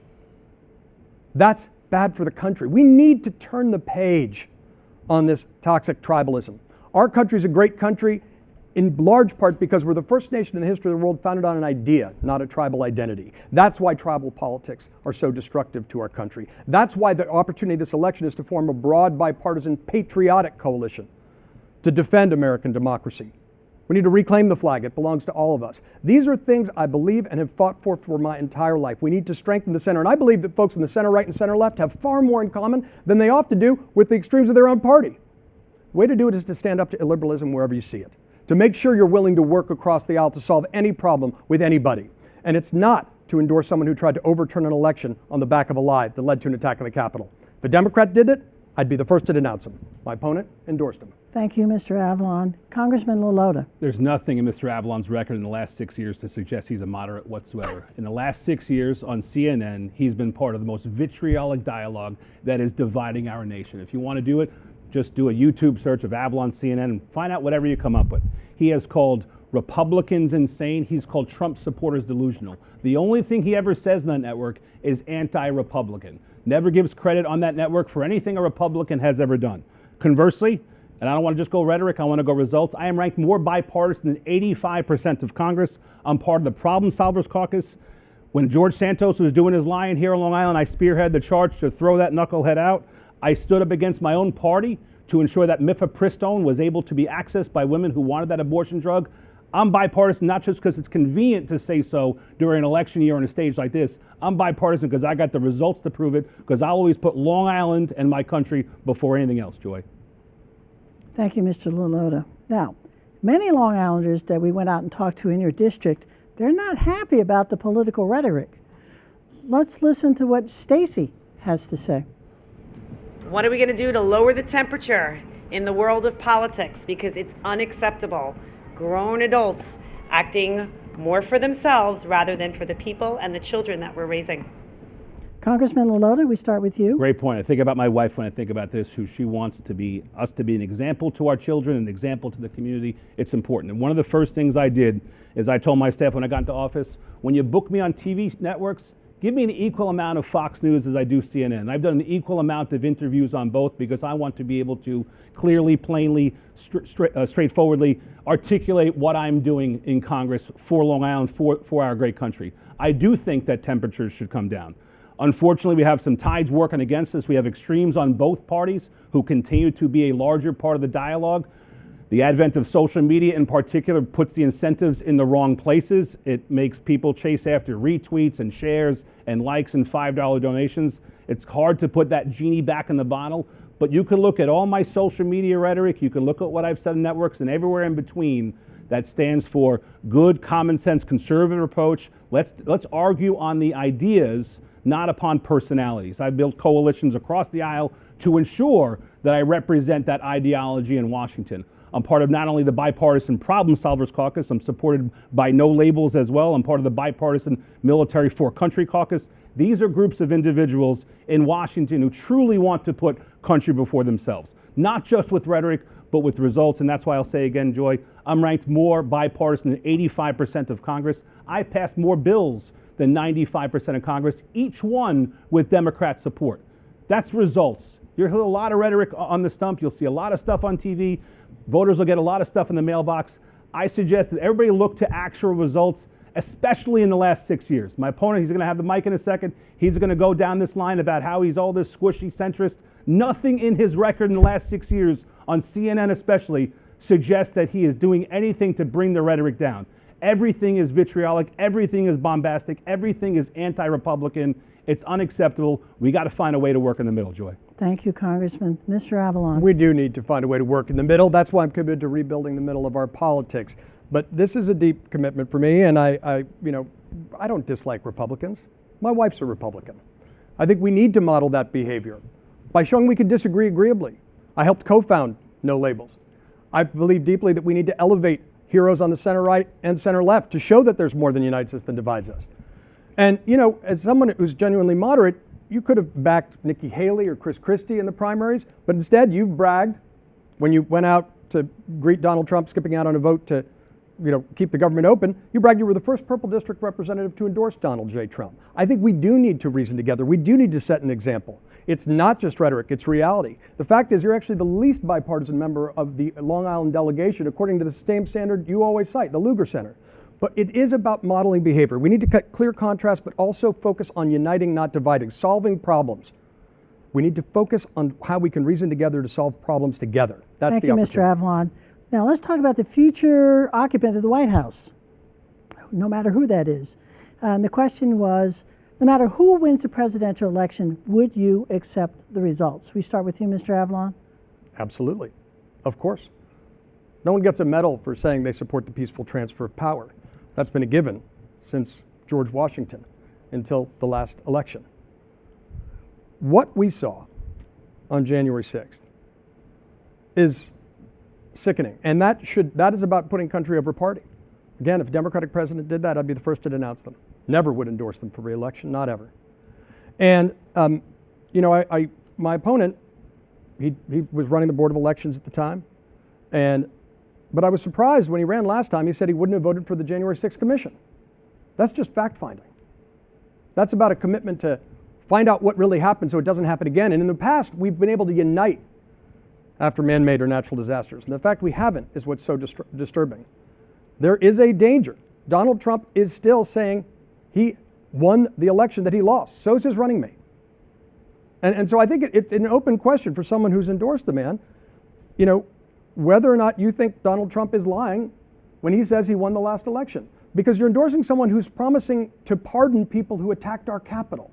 [SPEAKER 3] that's bad for the country. We need to turn the page on this toxic tribalism. Our country is a great country in large part because we're the first nation in the history of the world founded on an idea, not a tribal identity. That's why tribal politics are so destructive to our country. That's why the opportunity of this election is to form a broad, bipartisan, patriotic coalition to defend American democracy. We need to reclaim the flag. It belongs to all of us. These are things I believe and have fought for my entire life. We need to strengthen the center. And I believe that folks in the center right and center left have far more in common than they often do with the extremes of their own party. The way to do it is to stand up to illiberalism wherever you see it, to make sure you're willing to work across the aisle to solve any problem with anybody. And it's not to endorse someone who tried to overturn an election on the back of a lie that led to an attack on the Capitol. If a Democrat did it, I'd be the first to denounce him. My opponent endorsed him.
[SPEAKER 1] Thank you, Mr. Avlon. Congressman LaLota.
[SPEAKER 2] There's nothing in Mr. Avlon's record in the last 6 years to suggest he's a moderate whatsoever. In the last 6 years on CNN, he's been part of the most vitriolic dialogue that is dividing our nation. If you want to do it, just do a YouTube search of Avlon CNN and find out whatever you come up with. He has called Republicans insane. He's called Trump supporters delusional. The only thing he ever says on that network is anti-Republican. Never gives credit on that network for anything a Republican has ever done. Conversely, and I don't want to just go rhetoric, I want to go results, I am ranked more bipartisan than 85% of Congress. I'm part of the Problem Solvers Caucus. When George Santos was doing his lying here on Long Island, I spearheaded the charge to throw that knucklehead out. I stood up against my own party to ensure that mifepristone was able to be accessed by women who wanted that abortion drug. I'm bipartisan not just because it's convenient to say so during an election year on a stage like this. I'm bipartisan because I got the results to prove it, because I'll always put Long Island and my country before anything else, Joy.
[SPEAKER 1] Thank you, Mr. LaLota. Now, many Long Islanders that we went out and talked to in your district, they're not happy about the political rhetoric. Let's listen to what Stacy has to say.
[SPEAKER 9] What are we going to do to lower the temperature in the world of politics? Because it's unacceptable. Grown adults acting more for themselves rather than for the people and the children that we're raising.
[SPEAKER 1] Congressman LaLota, we start with you.
[SPEAKER 2] Great point. I think about my wife when I think about this, who she wants to be, us to be an example to our children, an example to the community. It's important. And one of the first things I did is I told my staff when I got into office, when you book me on TV networks, give me an equal amount of Fox News as I do CNN. I've done an equal amount of interviews on both because I want to be able to clearly, plainly, straightforwardly articulate what I'm doing in Congress for Long Island, for our great country. I do think that temperatures should come down. Unfortunately, we have some tides working against us. We have extremes on both parties who continue to be a larger part of the dialogue. The advent of social media in particular puts the incentives in the wrong places. It makes people chase after retweets and shares and likes and $5 donations. It's hard to put that genie back in the bottle, but you can look at all my social media rhetoric, you can look at what I've said in networks and everywhere in between that stands for good, common sense, conservative approach. Let's argue on the ideas, not upon personalities. I've built coalitions across the aisle to ensure that I represent that ideology in Washington. I'm part of not only the bipartisan Problem Solvers Caucus, I'm supported by No Labels as well. I'm part of the bipartisan Military for Country Caucus. These are groups of individuals in Washington who truly want to put country before themselves, not just with rhetoric, but with results. And that's why I'll say again, Joy, I'm ranked more bipartisan than 85% of Congress. I've passed more bills than 95% of Congress, each one with Democrat support. That's results. You'll hear a lot of rhetoric on the stump. You'll see a lot of stuff on TV. Voters will get a lot of stuff in the mailbox. I suggest that everybody look to actual results, especially in the last 6 years. My opponent, he's going to have the mic in a second. He's going to go down this line about how he's all this squishy centrist. Nothing in his record in the last 6 years, on CNN especially, suggests that he is doing anything to bring the rhetoric down. Everything is vitriolic. Everything is bombastic. Everything is anti-Republican. It's unacceptable. We got to find a way to work in the middle, Joy.
[SPEAKER 1] Thank you, Congressman. Mr. Avlon.
[SPEAKER 3] We do need to find a way to work in the middle. That's why I'm committed to rebuilding the middle of our politics. But this is a deep commitment for me, and I don't dislike Republicans. My wife's a Republican. I think we need to model that behavior by showing we can disagree agreeably. I helped co-found No Labels. I believe deeply that we need to elevate heroes on the center right and center left to show that there's more that unites us than divides us. And, as someone who's genuinely moderate, you could have backed Nikki Haley or Chris Christie in the primaries, but instead you've bragged when you went out to greet Donald Trump skipping out on a vote to keep the government open. You bragged you were the first Purple District representative to endorse Donald J. Trump. I think we do need to reason together. We do need to set an example. It's not just rhetoric, it's reality. The fact is you're actually the least bipartisan member of the Long Island delegation, according to the same standard you always cite, the Lugar Center. But it is about modeling behavior. We need to cut clear contrast, but also focus on uniting, not dividing, solving problems. We need to focus on how we can reason together to solve problems together. That's
[SPEAKER 1] Thank
[SPEAKER 3] the
[SPEAKER 1] you,
[SPEAKER 3] opportunity.
[SPEAKER 1] Mr. Avlon. Now let's talk about the future occupant of the White House, no matter who that is. And the question was, no matter who wins the presidential election, would you accept the results? We start with you, Mr. Avlon.
[SPEAKER 3] Absolutely. Of course. No one gets a medal for saying they support the peaceful transfer of power. That's been a given since George Washington until the last election. What we saw on January 6th is sickening. And that is about putting country over party. Again, if a Democratic president did that, I'd be the first to denounce them. Never would endorse them for re-election, not ever. And, my opponent, he was running the Board of Elections at the time. But I was surprised when he ran last time, he said he wouldn't have voted for the January 6th commission. That's just fact-finding. That's about a commitment to find out what really happened so it doesn't happen again. And in the past, we've been able to unite after man-made or natural disasters. And the fact we haven't is what's so disturbing. There is a danger. Donald Trump is still saying he won the election that he lost. So is his running mate. And so I think it's an open question for someone who's endorsed the man, whether or not you think Donald Trump is lying when he says he won the last election. Because you're endorsing someone who's promising to pardon people who attacked our Capitol.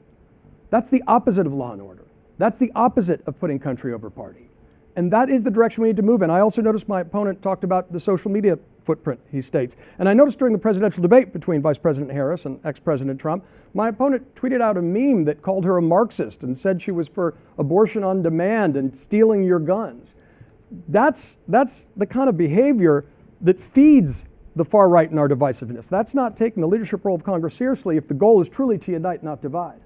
[SPEAKER 3] That's the opposite of law and order. That's the opposite of putting country over party. And that is the direction we need to move in. I also noticed my opponent talked about the social media footprint, he states. And I noticed during the presidential debate between Vice President Harris and ex-President Trump, my opponent tweeted out a meme that called her a Marxist and said she was for abortion on demand and stealing your guns. That's the kind of behavior that feeds the far right in our divisiveness. That's not taking the leadership role of Congress seriously if the goal is truly to unite, not divide.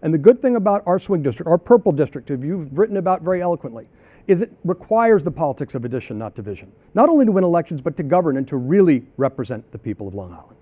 [SPEAKER 3] And the good thing about our swing district, our purple district, who you've written about very eloquently, is it requires the politics of addition, not division. Not only to win elections, but to govern and to really represent the people of Long Island.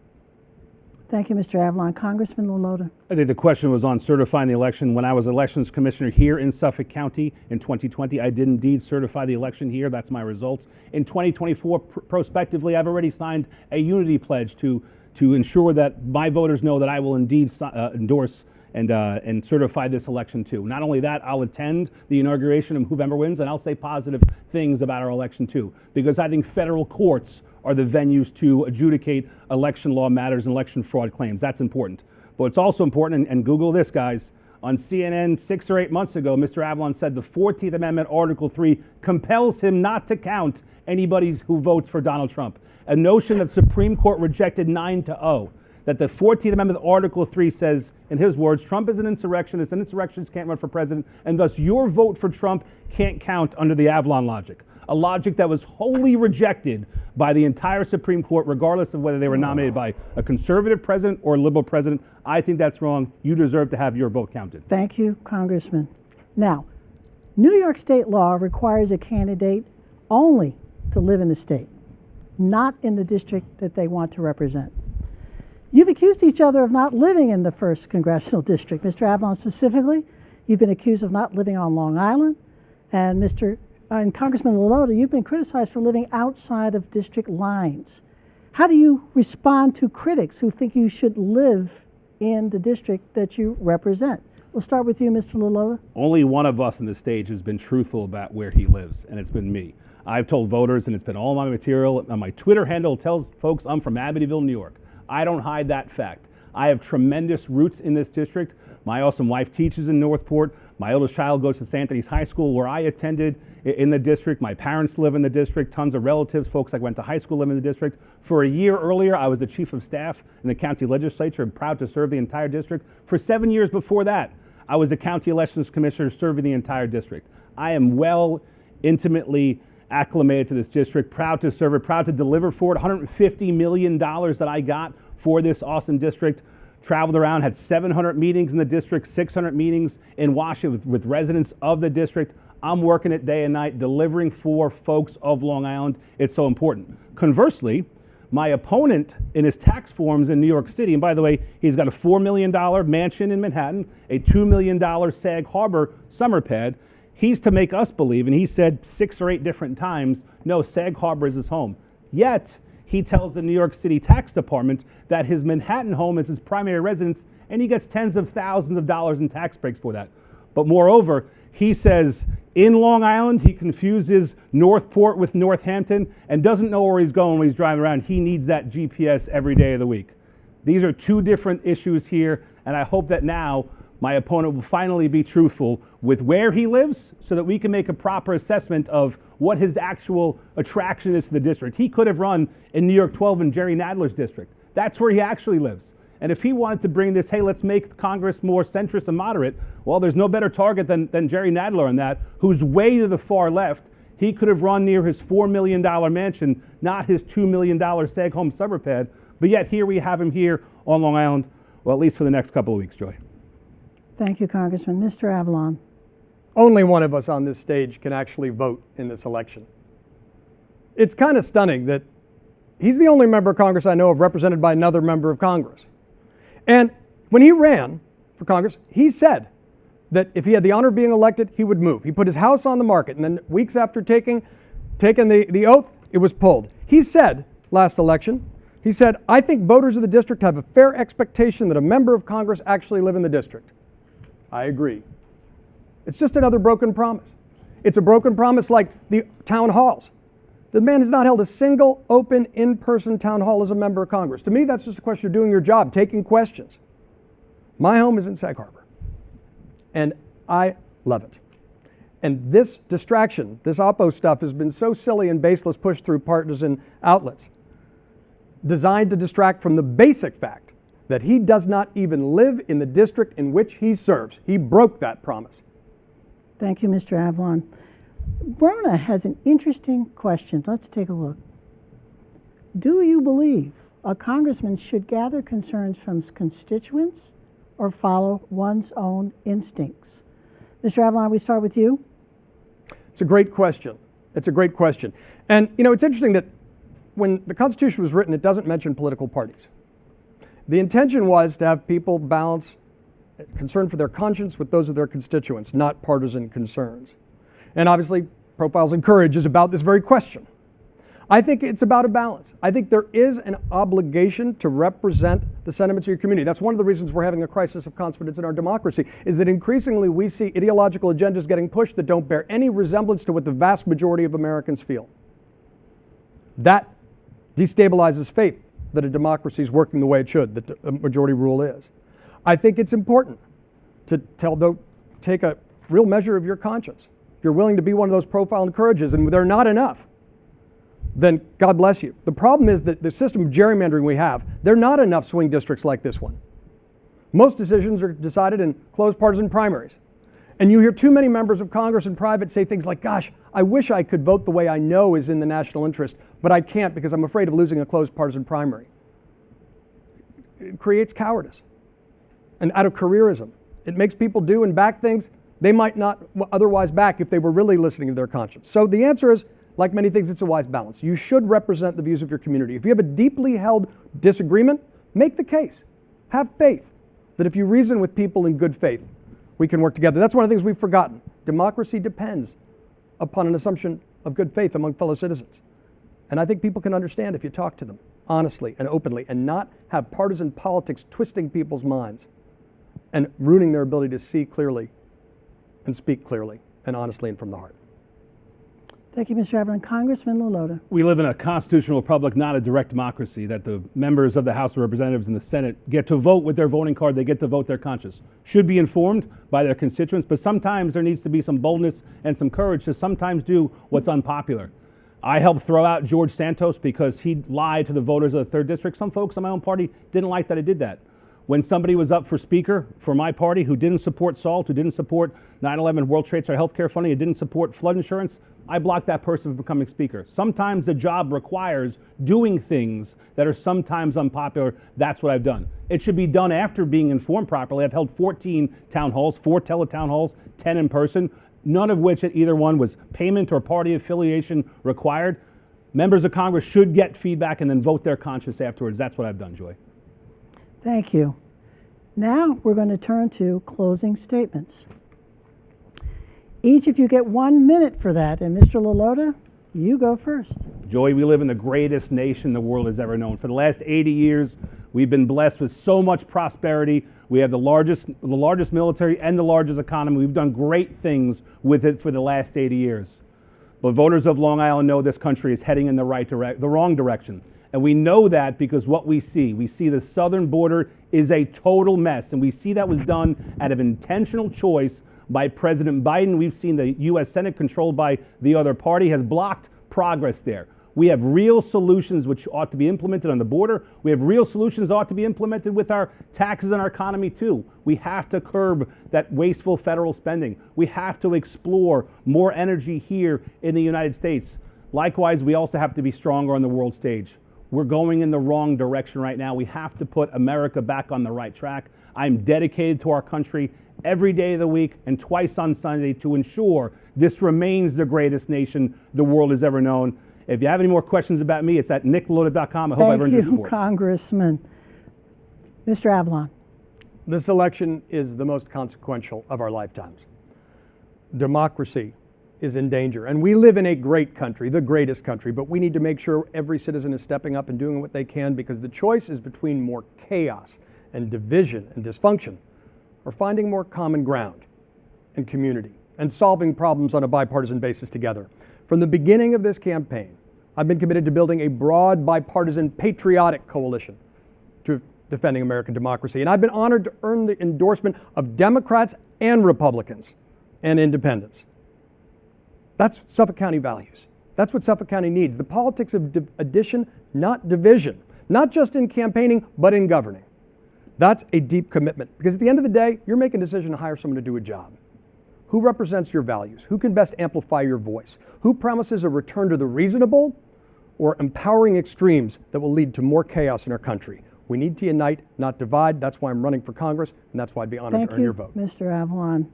[SPEAKER 1] Thank you, Mr. Avlon. Congressman LaLota.
[SPEAKER 2] I think the question was on certifying the election. When I was elections commissioner here in Suffolk County in 2020, I did indeed certify the election here. That's my results. In 2024, prospectively, I've already signed a unity pledge to ensure that my voters know that I will indeed endorse and certify this election too. Not only that, I'll attend the inauguration of whoever wins, and I'll say positive things about our election too, because I think federal courts are the venues to adjudicate election law matters and election fraud claims. That's important. But it's also important, and Google this, guys, on CNN 6 or 8 months ago, Mr. Avlon said the 14th Amendment, Article 3, compels him not to count anybody who votes for Donald Trump. A notion that the Supreme Court rejected 9-0. That the 14th Amendment, Article 3 says, in his words, Trump is an insurrectionist and insurrectionists can't run for president, and thus your vote for Trump can't count under the Avlon logic. A logic that was wholly rejected by the entire Supreme Court, regardless of whether they were nominated by a conservative president or a liberal president. I think that's wrong. You deserve to have your vote counted.
[SPEAKER 1] Thank you, Congressman. Now, New York state law requires a candidate only to live in the state, not in the district that they want to represent. You've accused each other of not living in the 1st Congressional District. Mr. Avlon specifically, you've been accused of not living on Long Island, And and Congressman LaLota, you've been criticized for living outside of district lines. How do you respond to critics who think you should live in the district that you represent? We'll start with you, Mr. LaLota.
[SPEAKER 2] Only one of us on the stage has been truthful about where he lives, and it's been me. I've told voters, and it's been all my material, on my Twitter handle tells folks I'm from Amityville, New York. I don't hide that fact. I have tremendous roots in this district. My awesome wife teaches in Northport. My oldest child goes to St. Anthony's High School, where I attended in the district. My parents live in the district. Tons of relatives, folks I went to high school live in the district. For a year earlier, I was the chief of staff in the county legislature and proud to serve the entire district. For 7 years before that, I was the county elections commissioner serving the entire district. I am intimately acclimated to this district, proud to serve it, proud to deliver for it. $150 million that I got for this awesome district. Traveled around, had 700 meetings in the district, 600 meetings in Washington with residents of the district. I'm working it day and night, delivering for folks of Long Island. It's so important. Conversely, my opponent in his tax forms in New York City, and by the way, he's got a $4 million mansion in Manhattan, a $2 million Sag Harbor summer pad. He's to make us believe, and he said 6 or 8 different times, no, Sag Harbor is his home. Yet, he tells the New York City Tax Department that his Manhattan home is his primary residence, and he gets tens of thousands of dollars in tax breaks for that. But moreover, he says in Long Island, he confuses Northport with Northampton and doesn't know where he's going when he's driving around. He needs that GPS every day of the week. These are 2 different issues here, and I hope that now my opponent will finally be truthful with where he lives so that we can make a proper assessment of what his actual attraction is to the district. He could have run in New York 12 in Jerry Nadler's district. That's where he actually lives. And if he wanted to bring this, hey, let's make Congress more centrist and moderate, well, there's no better target than Jerry Nadler on that, who's way to the far left. He could have run near his $4 million mansion, not his $2 million Sag Home summer pad. But yet here we have him here on Long Island, well, at least for the next couple of weeks, Joy.
[SPEAKER 1] Thank you, Congressman. Mr. Avlon.
[SPEAKER 3] Only one of us on this stage can actually vote in this election. It's kind of stunning that he's the only member of Congress I know of represented by another member of Congress. And when he ran for Congress, he said that if he had the honor of being elected, he would move. He put his house on the market, and then weeks after taking the oath, it was pulled. He said last election, he said, I think voters of the district have a fair expectation that a member of Congress actually live in the district. I agree. It's just another broken promise. It's a broken promise like the town halls. The man has not held a single open in-person town hall as a member of Congress. To me, that's just a question of doing your job, taking questions. My home is in Sag Harbor, and I love it. And this distraction, this oppo stuff has been so silly and baseless, pushed through partisan outlets, designed to distract from the basic fact that he does not even live in the district in which he serves. He broke that promise.
[SPEAKER 1] Thank you, Mr. Avlon. Brona has an interesting question. Let's take a look. Do you believe a congressman should gather concerns from constituents or follow one's own instincts? Mr. Avlon, we start with you.
[SPEAKER 3] It's a great question. It's a great question. And, you know, it's interesting that when the Constitution was written, it doesn't mention political parties. The intention was to have people balance concern for their conscience with those of their constituents, not partisan concerns. And obviously, Profiles in Courage is about this very question. I think it's about a balance. I think there is an obligation to represent the sentiments of your community. That's one of the reasons we're having a crisis of confidence in our democracy, is that increasingly we see ideological agendas getting pushed that don't bear any resemblance to what the vast majority of Americans feel. That destabilizes faith that a democracy is working the way it should, that the majority rule is. I think it's important to take a real measure of your conscience. If you're willing to be one of those Profile and Courages, and they're not enough, then God bless you. The problem is that the system of gerrymandering we have, they're not enough swing districts like this one. Most decisions are decided in closed partisan primaries. And you hear too many members of Congress in private say things like, gosh, I wish I could vote the way I know is in the national interest, but I can't because I'm afraid of losing a closed partisan primary. It creates cowardice and out of careerism. It makes people do and back things they might not otherwise back if they were really listening to their conscience. So the answer is, like many things, it's a wise balance. You should represent the views of your community. If you have a deeply held disagreement, make the case. Have faith that if you reason with people in good faith, we can work together. That's one of the things we've forgotten. Democracy depends upon an assumption of good faith among fellow citizens. And I think people can understand if you talk to them honestly and openly and not have partisan politics twisting people's minds and ruining their ability to see clearly and speak clearly and honestly and from the heart.
[SPEAKER 1] Thank you, Mr. Avlon. Congressman LaLota.
[SPEAKER 2] We live in a constitutional republic, not a direct democracy, that the members of the House of Representatives and the Senate get to vote with their voting card. They get to vote their conscience. Should be informed by their constituents, but sometimes there needs to be some boldness and some courage to sometimes do what's unpopular. I helped throw out George Santos because he lied to the voters of the 3rd District. Some folks in my own party didn't like that I did that. When somebody was up for speaker for my party who didn't support SALT, who didn't support 9/11 World Trade Center health care funding, who didn't support flood insurance, I blocked that person from becoming speaker. Sometimes the job requires doing things that are sometimes unpopular. That's what I've done. It should be done after being informed properly. I've held 14 town halls, 4 teletown halls, 10 in person, none of which at either one was payment or party affiliation required. Members of Congress should get feedback and then vote their conscience afterwards. That's what I've done, Joy.
[SPEAKER 1] Thank you. Now we're going to turn to closing statements. Each of you get 1 minute for that. And Mr. LaLota, you go first.
[SPEAKER 2] Joy, we live in the greatest nation the world has ever known. For the last 80 years, we've been blessed with so much prosperity. We have the largest military and the largest economy. We've done great things with it for the last 80 years. But voters of Long Island know this country is heading in the wrong direction. And we know that because what we see the southern border is a total mess. And we see that was done out of intentional choice by President Biden. We've seen the U.S. Senate, controlled by the other party, has blocked progress there. We have real solutions which ought to be implemented on the border. We have real solutions that ought to be implemented with our taxes and our economy too. We have to curb that wasteful federal spending. We have to explore more energy here in the United States. Likewise, we also have to be stronger on the world stage. We're going in the wrong direction right now. We have to put America back on the right track. I'm dedicated to our country every day of the week and twice on Sunday to ensure this remains the greatest nation the world has ever known. If you have any more questions about me, it's at NicholasLaLota.com. I hope I've earned your support.
[SPEAKER 1] Thank you, Congressman. Mr. Avlon.
[SPEAKER 3] This election is the most consequential of our lifetimes. Democracy is in danger. And we live in a great country, the greatest country, but we need to make sure every citizen is stepping up and doing what they can, because the choice is between more chaos and division and dysfunction or finding more common ground and community and solving problems on a bipartisan basis together. From the beginning of this campaign, I've been committed to building a broad, bipartisan, patriotic coalition to defending American democracy. And I've been honored to earn the endorsement of Democrats and Republicans and independents. That's Suffolk County values. That's what Suffolk County needs. The politics of addition, not division, not just in campaigning, but in governing. That's a deep commitment, because at the end of the day, you're making a decision to hire someone to do a job. Who represents your values? Who can best amplify your voice? Who promises a return to the reasonable or empowering extremes that will lead to more chaos in our country? We need to unite, not divide. That's why I'm running for Congress, and that's why I'd be honored to earn your vote.
[SPEAKER 1] Thank you, Mr. Avlon.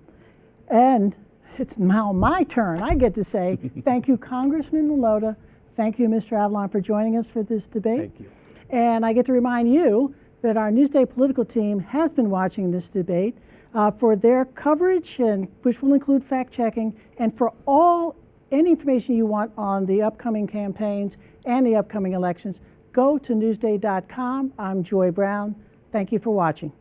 [SPEAKER 1] And it's now my turn. I get to say thank you, Congressman LaLota. Thank you, Mr. Avlon, for joining us for this debate.
[SPEAKER 3] Thank you.
[SPEAKER 1] And I get to remind you that our Newsday political team has been watching this debate for their coverage, and which will include fact-checking, and for any information you want on the upcoming campaigns and the upcoming elections, go to Newsday.com. I'm Joy Brown. Thank you for watching.